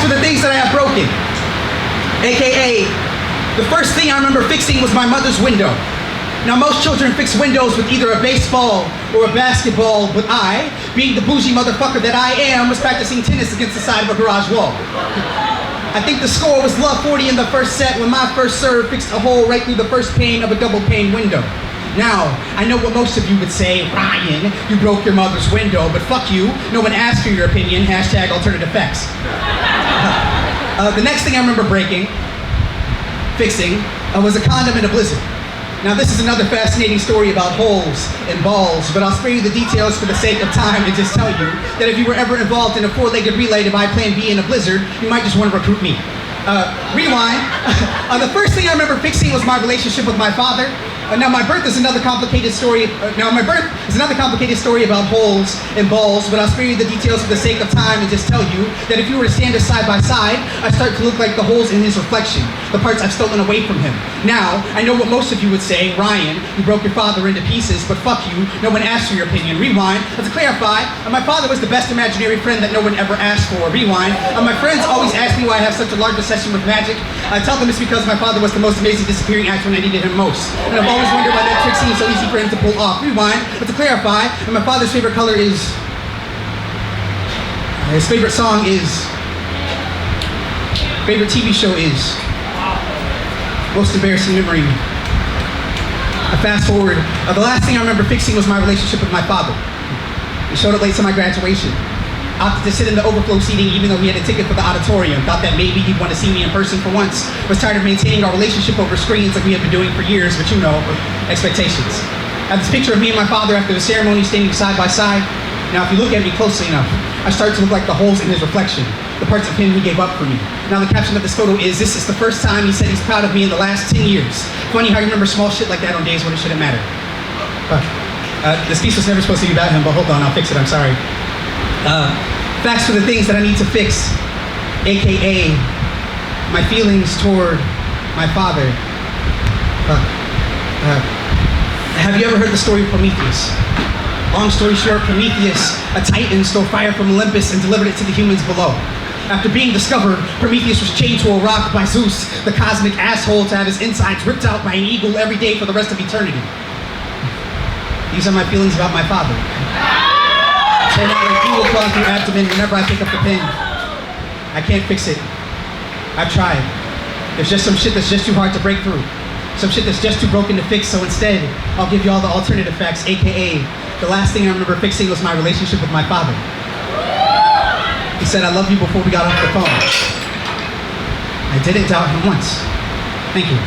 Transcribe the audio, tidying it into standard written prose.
for the things that I have broken. AKA, the first thing I remember fixing was my mother's window. Now most children fix windows with either a baseball or a basketball, but I, being the bougie motherfucker that I am, was practicing tennis against the side of a garage wall. I think the score was love 40 in the first set when my first serve fixed a hole right through the first pane of a double pane window. Now, I know what most of you would say, Ryan, you broke your mother's window, but fuck you, no one asked for your opinion, hashtag alternative facts. The next thing I remember fixing, was a condom in a blizzard. Now this is another fascinating story about holes and balls, but I'll spare you the details for the sake of time and just tell you that if you were ever involved in a four-legged relay to buy Plan B in a blizzard, you might just want to recruit me. Rewind. The first thing I remember fixing was my relationship with my father. Now my birth is another complicated story. About holes and balls, but I'll spare you the details for the sake of time and just tell you that if you were to stand us side by side, I start to look like the holes in his reflection, the parts I've stolen away from him. Now, I know what most of you would say, Ryan, you broke your father into pieces, but fuck you, no one asked for your opinion. Rewind. To clarify, my father was the best imaginary friend that no one ever asked for. Rewind. My friends always ask me why I have such a large obsession with magic. I tell them it's because my father was the most amazing disappearing actor when I needed him most. And I've always wondered why that trick seems so easy for him to pull off. Rewind. But to clarify, my father's favorite color is... his favorite song is... favorite TV show is... most embarrassing memory. Fast forward, the last thing I remember fixing was my relationship with my father. He showed up late to my graduation. Opted to sit in the overflow seating even though he had a ticket for the auditorium. Thought that maybe he'd want to see me in person for once. Was tired of maintaining our relationship over screens like we had been doing for years, but you know, expectations. I have this picture of me and my father after the ceremony standing side by side. Now if you look at me closely enough, I start to look like the holes in his reflection, the parts of him he gave up for me. Now the caption of this photo is, this is the first time he said he's proud of me in the last 10 years. Funny how you remember small shit like that on days when it shouldn't matter. This piece was never supposed to be about him, but hold on, I'll fix it, I'm sorry. Facts for the things that I need to fix, AKA my feelings toward my father. Have you ever heard the story of Prometheus? Long story short, Prometheus, a titan, stole fire from Olympus and delivered it to the humans below. After being discovered, Prometheus was chained to a rock by Zeus, the cosmic asshole, to have his insides ripped out by an eagle every day for the rest of eternity. These are my feelings about my father. Turn out like evil claws through abdomen whenever I pick up the pen. I can't fix it. I've tried. There's just some shit that's just too hard to break through. Some shit that's just too broken to fix, so instead, I'll give you all the alternative facts, AKA, the last thing I remember fixing was my relationship with my father. He said, I love you before we got off the phone. I didn't doubt him once. Thank you.